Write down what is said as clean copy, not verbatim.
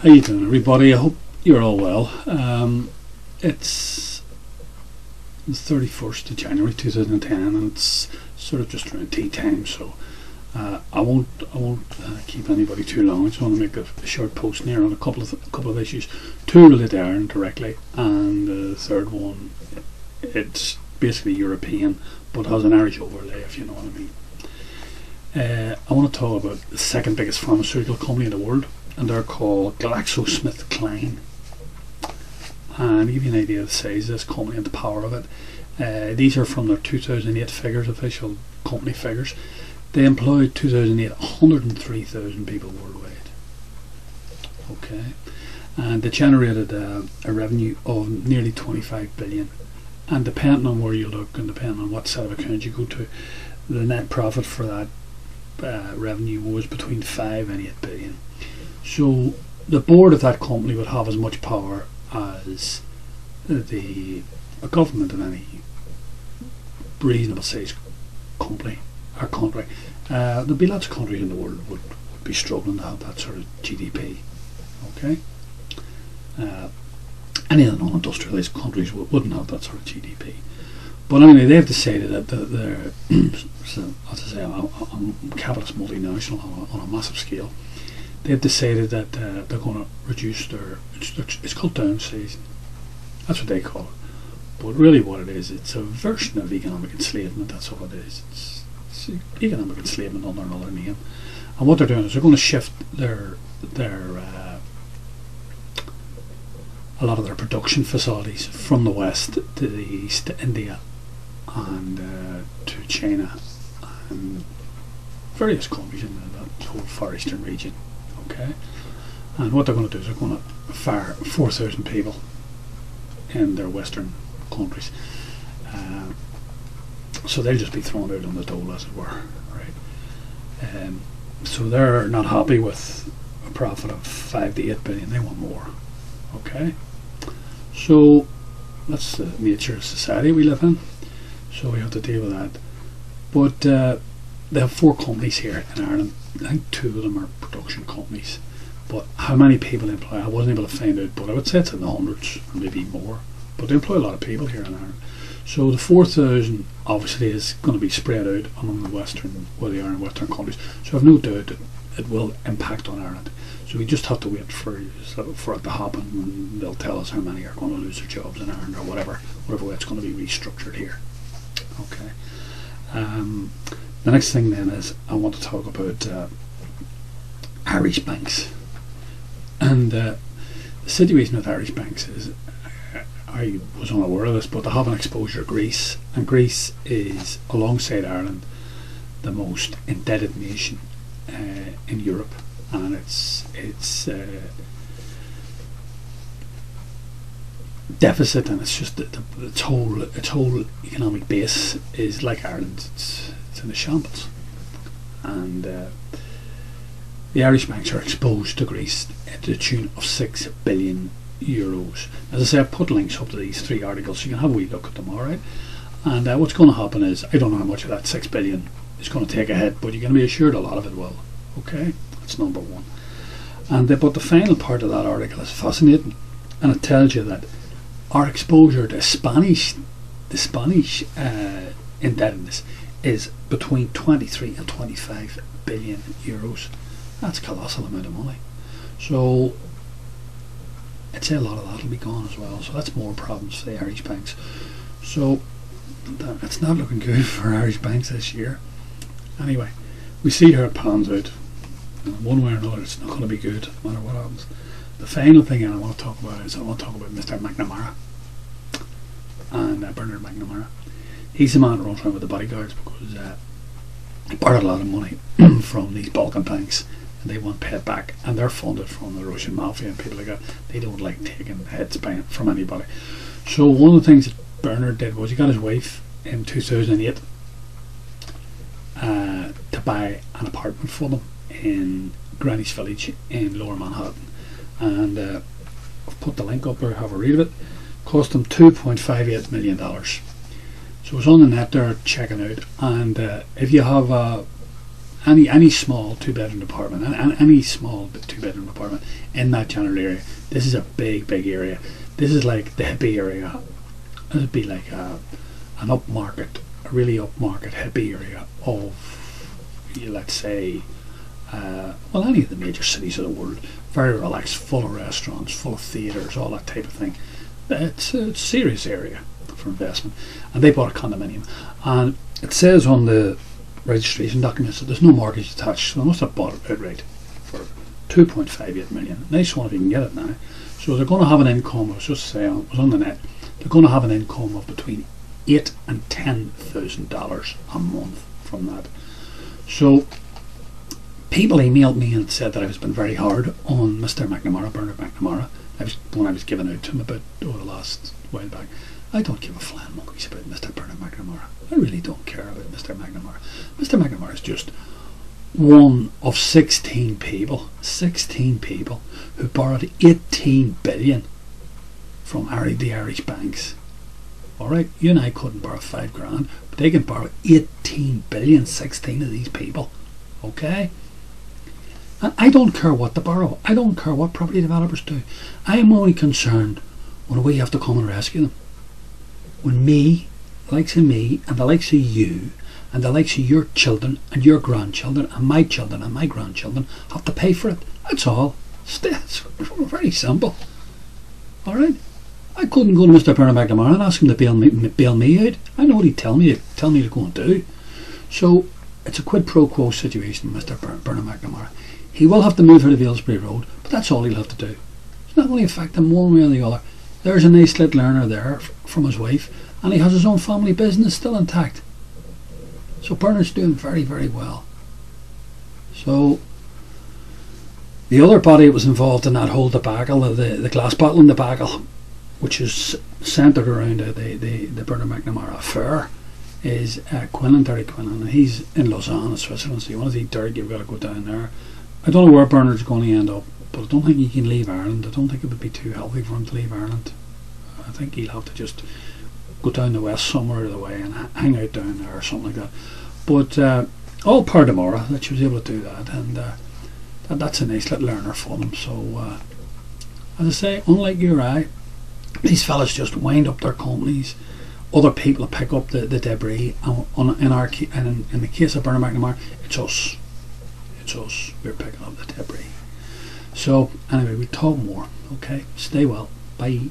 How you doing, everybody? I hope you're all well. It's the 31st of January 2010, and it's sort of just around tea time, so I won't keep anybody too long. I just want to make a short post here on a couple of issues. Two relate to Ireland directly, and the third one, it's basically European but has an Irish overlay, if you know what I mean. I want to talk about the second biggest pharmaceutical company in the world, and they're called GlaxoSmithKline. And to give you an idea of the size of this company and the power of it, these are from their 2008 figures, official company figures. They employed 2008 103,000 people worldwide. Okay, and they generated a revenue of nearly 25 billion. And depending on where you look and depending on what set of accounts you go to, the net profit for that revenue was between 5 and 8 billion. So the board of that company would have as much power as a government of any reasonable sized company or country. There'd be lots of countries in the world would be struggling to have that sort of GDP. Okay, any of the non-industrialized countries wouldn't have that sort of GDP. But anyway, they've decided that they're so, as I say, a capitalist multinational on a massive scale. They've decided that they're going to reduce it's called downsizing. That's what they call it. But really what it is, it's a version of economic enslavement. That's all it is. It's economic enslavement under another name. And what they're doing is they're going to shift their a lot of their production facilities from the west to the east, to India and to China and various countries in that whole Far Eastern region. Okay, and what they're going to do is they're going to fire 4,000 people in their western countries. So they'll just be thrown out on the dole, as it were, right? So they're not happy with a profit of 5 to 8 billion. They want more. Okay, so that's the nature of society we live in. So we have to deal with that. But they have 4 companies here in Ireland. I think 2 of them are production companies. But how many people they employ, I wasn't able to find out, but I would say it's in the hundreds, or maybe more. But they employ a lot of people here in Ireland. So the 4,000 obviously is going to be spread out among the western, where they are in western countries. So I've no doubt that it will impact on Ireland. So we just have to wait for it to happen, and they'll tell us how many are going to lose their jobs in Ireland, or whatever way it's going to be restructured here. Okay. The next thing then is I want to talk about Irish banks. And the situation with Irish banks is, I was unaware of this, but they have an exposure to Greece, and Greece is, alongside Ireland, the most indebted nation in Europe, and its deficit, and it's just its whole economic base is like Ireland. It's in a shambles, and the Irish banks are exposed to Greece to the tune of 6 billion euros. As I say, I've put links up to these 3 articles so you can have a wee look at them, alright? And what's going to happen is, I don't know how much of that 6 billion is going to take a hit, but you can be assured a lot of it will. Okay, that's number one. And but the final part of that article is fascinating, and it tells you that our exposure to the Spanish indebtedness is between 23 and 25 billion euros. That's a colossal amount of money. So I'd say a lot of that will be gone as well. So that's more problems for the Irish banks. So it's not looking good for Irish banks this year. Anyway, we see how it pans out. One way or another, it's not going to be good, no matter what happens. The final thing I want to talk about is Mr. McNamara and Bernard McNamara. He's the man that runs around with the bodyguards because he borrowed a lot of money from these Balkan banks, and they want paid back, and they're funded from the Russian mafia and people like that. They don't like taking heads from anybody. So one of the things that Bernard did was he got his wife in 2008 to buy an apartment for them in Greenwich Village in Lower Manhattan, and I've put the link up there, have a read of it. Cost them $2.58 million. So it's on the net there, checking out. And any small two-bedroom apartment, any small two-bedroom apartment Department in that general area. This is a big area. This is like the hippie area. It would be like an upmarket, a really upmarket hippie area of, let's say, well, any of the major cities of the world. Very relaxed, full of restaurants, full of theatres, all that type of thing. It's a serious area for investment. And they bought a condominium, and it says on the registration documents that there's no mortgage attached, so they must have bought it outright for 2.58 million. Nice one if you can get it now. So they're going to have an income, I was just saying, it was on the net, they're going to have an income of between $8,000 and $10,000 a month from that. So people emailed me and said that I was been very hard on Mr. McNamara, Bernard McNamara. When I was giving out to him about over the last while back. I don't give a flying monkeys about Mr. Bernard McNamara. I really don't care about Mr. McNamara. Mr. McNamara is just one of 16 people who borrowed 18 billion from the Irish banks. Alright, you and I couldn't borrow 5 grand, but they can borrow 18 billion, 16 of these people. Okay? And I don't care what they borrow. I don't care what property developers do. I am only concerned when we have to come and rescue them. When me, the likes of me, and the likes of you, and the likes of your children, and your grandchildren, and my grandchildren have to pay for it. That's all. It's very simple. Alright? I couldn't go to Mr. Bernard McNamara and ask him to bail me out. I know what he'd tell me to go and do. So, it's a quid pro quo situation, Mr. Bernard McNamara. He will have to move out of Aylesbury Road, but that's all he'll have to do. It's not going to affect him one way or the other. There's a nice little earner there from his wife, and he has his own family business still intact. So Bernard's doing very, very well. So the other body that was involved in that whole debacle, the glass bottling debacle, which is centred around the Bernard McNamara affair, is Quinlan, Derry Quinlan, and he's in Lausanne, Switzerland. So you want to see Derry, you've got to go down there. I don't know where Bernard's going to end up, but I don't think he can leave Ireland. I don't think it would be too healthy for him to leave Ireland. I think he'll have to just go down the west somewhere of the way and hang out down there or something like that. But all part of Mora that she was able to do that, and that's a nice little learner for them. So as I say, unlike you or I, these fellas just wind up their companies. Other people pick up the debris. In the case of Bernard McNamara, it's us. It's us. We're picking up the debris. So anyway, we talk more. Okay, stay well. Bye.